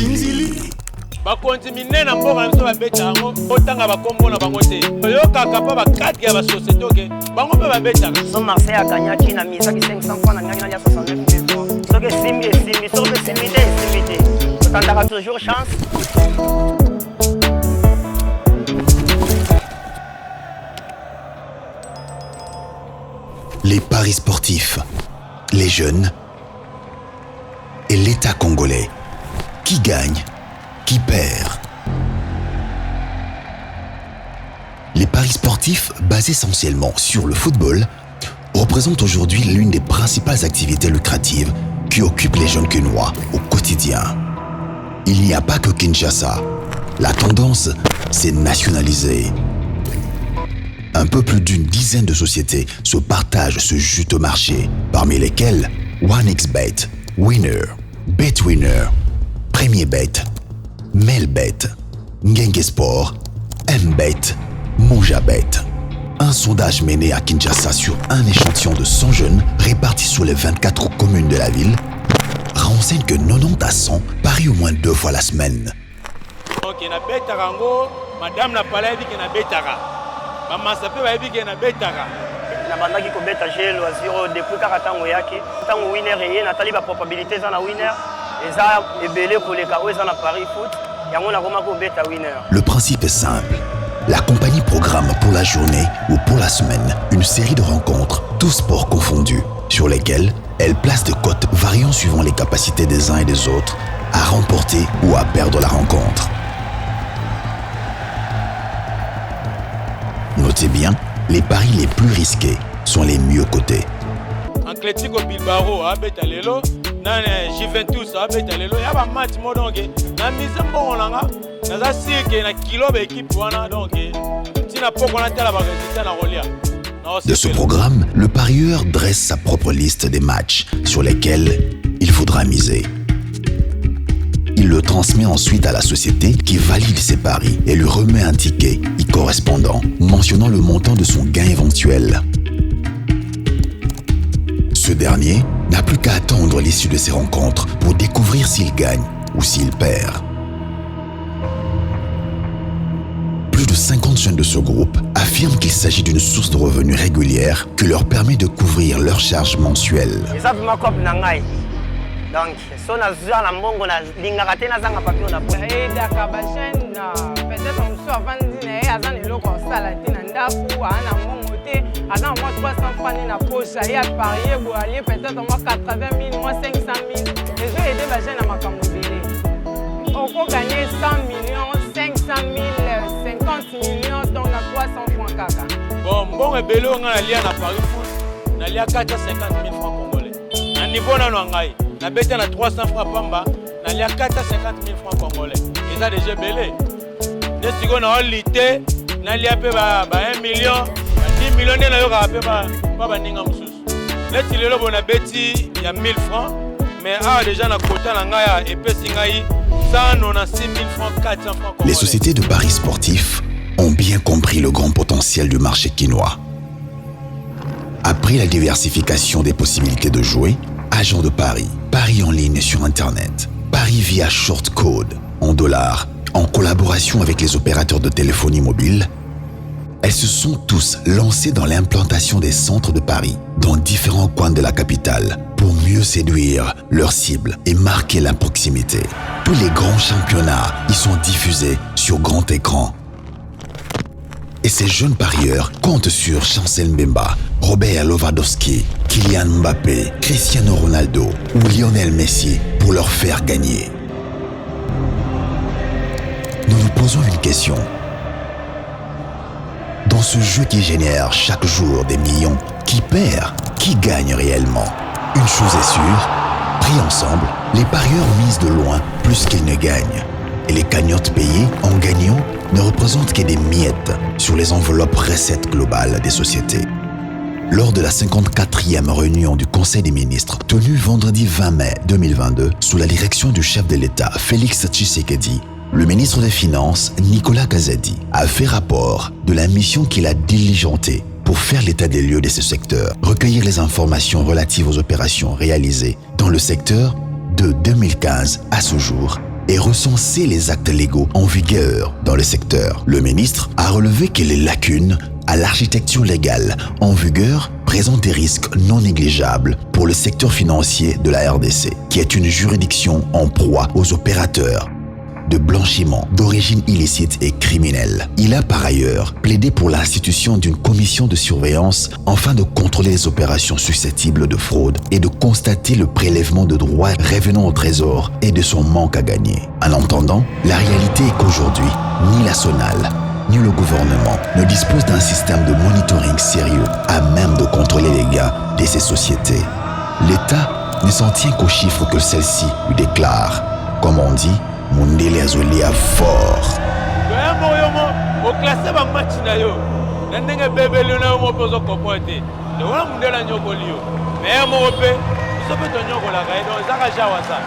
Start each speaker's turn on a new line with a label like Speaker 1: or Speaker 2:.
Speaker 1: Sinzili.
Speaker 2: bakontimine na mboka biso babeta yango otanga bakombo na bango te oyokaka mpa bakadre ya basosiété oke bango mpe babetaka
Speaker 3: so Marseille akanyaki na misaki 500 francs na ngaki nalia 69 000 francs soki esimbi soki esimbi te totandaka toujours chance.
Speaker 1: Les paris sportifs, les jeunes et l'État congolais. Qui gagne? Qui perd? Les paris sportifs, basés essentiellement sur le football, représentent aujourd'hui l'une des principales activités lucratives qui occupent les jeunes quinois au quotidien. Il n'y a pas que Kinshasa. La tendance, c'est nationaliser. Un peu plus d'une dizaine de sociétés se partagent ce juteux marché, parmi lesquelles OneXBet, Winner, BetWinner, PremierBet, Melbet, Ngenge Sport, Mbet, Mojabet. Un sondage mené à Kinshasa sur un échantillon de 100 jeunes répartis sur les 24 communes de la ville renseigne que 90 à 100 parient au moins 2 fois la semaine.
Speaker 2: Donc, il y a madame la palais qui na betara. Maman ça peut être na betara.
Speaker 3: Na bandaki ko beta jeu loisir depuis kaka tango yaki. Tango Winner et Nathalie ba probabilité za na Winner. Eza ebele koleka o eza na Paris foot. Yango na koma ko beta Winner.
Speaker 1: Le principe est simple. La compagnie programme pour la journée ou pour la semaine une série de rencontres, tous sports confondus, sur lesquelles elle place des cotes variant suivant les capacités des uns et des autres à remporter ou à perdre la rencontre. Notez bien, les paris les plus risqués sont les mieux cotés.
Speaker 2: Atlético Bilbao a beta lelo, na Juventus a beta lelo, ya ba match modonge, na mise mbongo nanga, na za sike na kilo ba équipe wana donc tina poko na tala ba résultat na rolia.
Speaker 1: De ce programme, le parieur dresse sa propre liste des matchs sur lesquels il faudra miser. Il le transmet ensuite à la société qui valide ses paris et lui remet un ticket y correspondant, mentionnant le montant de son gain éventuel. Ce dernier n'a plus qu'à attendre l'issue de ces rencontres pour découvrir s'il gagne ou s'il perd. Plus de 50 jeunes de ce groupe affirment qu'il s'agit d'une source de revenus régulière qui leur permet de couvrir leurs charges mensuelles.
Speaker 3: Donc, si on a un mbongo na lingaka te na zanga papier na po.
Speaker 4: Aidaka ba jeune peut-être on soit vandi na azana eloko osala te na ndaku ana mbongo te azana moi 300 francs na poche ya parier bo aller peut-être moi 80 000 moi 500 000 et je aider ba jeune na makambo belé. On peut gagner 100 millions, 500 000, 50 millions donc na 300 francs kaka.
Speaker 2: Bon, mbongo ebele on a lia na Paris foot, na lia 450 000 francs congolais. Na niveau na ngai na bête na 300 francs pamba, na lia 450 000 francs congolais. Et ça déjà belé. Ne sigo na olité, na lia pe ba 1 million, 10 millions na yoka pe ba ninga mususu. Ne tilelo bona beti ya 1000 francs, mais déjà na quota na ngaya epesi ngai 196 000 francs, 400 francs congolais.
Speaker 1: Les sociétés de paris sportifs ont bien compris le grand potentiel du marché quinois. Après la diversification des possibilités de jouer, agents de paris, paris en ligne sur Internet, paris via short code, en dollars, en collaboration avec les opérateurs de téléphonie mobile, elles se sont tous lancées dans l'implantation des centres de paris dans différents coins de la capitale pour mieux séduire leurs cibles et marquer la proximité. Tous les grands championnats y sont diffusés sur grand écran. Et ces jeunes parieurs comptent sur Chancel Mbemba, Robert Lewandowski, Kylian Mbappé, Cristiano Ronaldo ou Lionel Messi pour leur faire gagner. Nous nous posons une question. Dans ce jeu qui génère chaque jour des millions, qui perd, qui gagne réellement? Une chose est sûre, pris ensemble, les parieurs misent de loin plus qu'ils ne gagnent. Et les cagnottes payées en gagnant ne représentent que des miettes sur les enveloppes recettes globales des sociétés. Lors de la 54e réunion du Conseil des ministres tenue vendredi 20 mai 2022 sous la direction du chef de l'État Félix Tshisekedi, le ministre des Finances Nicolas Kazadi a fait rapport de la mission qu'il a diligentée pour faire l'état des lieux de ce secteur, recueillir les informations relatives aux opérations réalisées dans le secteur de 2015 à ce jour et recenser les actes légaux en vigueur dans le secteur. Le ministre a relevé que les lacunes à l'architecture légale en vigueur présentent des risques non négligeables pour le secteur financier de la RDC, qui est une juridiction en proie aux opérateurs de blanchiment d'origine illicite et criminelle. Il a par ailleurs plaidé pour l'institution d'une commission de surveillance afin de contrôler les opérations susceptibles de fraude et de constater le prélèvement de droits revenant au trésor et de son manque à gagner. En entendant, la réalité est qu'aujourd'hui, ni la SONAL, ni le gouvernement ne dispose d'un système de monitoring sérieux à même de contrôler les gains de ces sociétés. L'État ne s'en tient qu'aux chiffres que celle-ci lui déclare. Comme on dit, Mundele Azolia fort.
Speaker 2: Au classé va match na yo. Ndenge bébé le na mo pozo comporter. Le wana mundela nyoko liyo. Mais mo pe, so pe to nyoko la ga donc zaka jawa ça.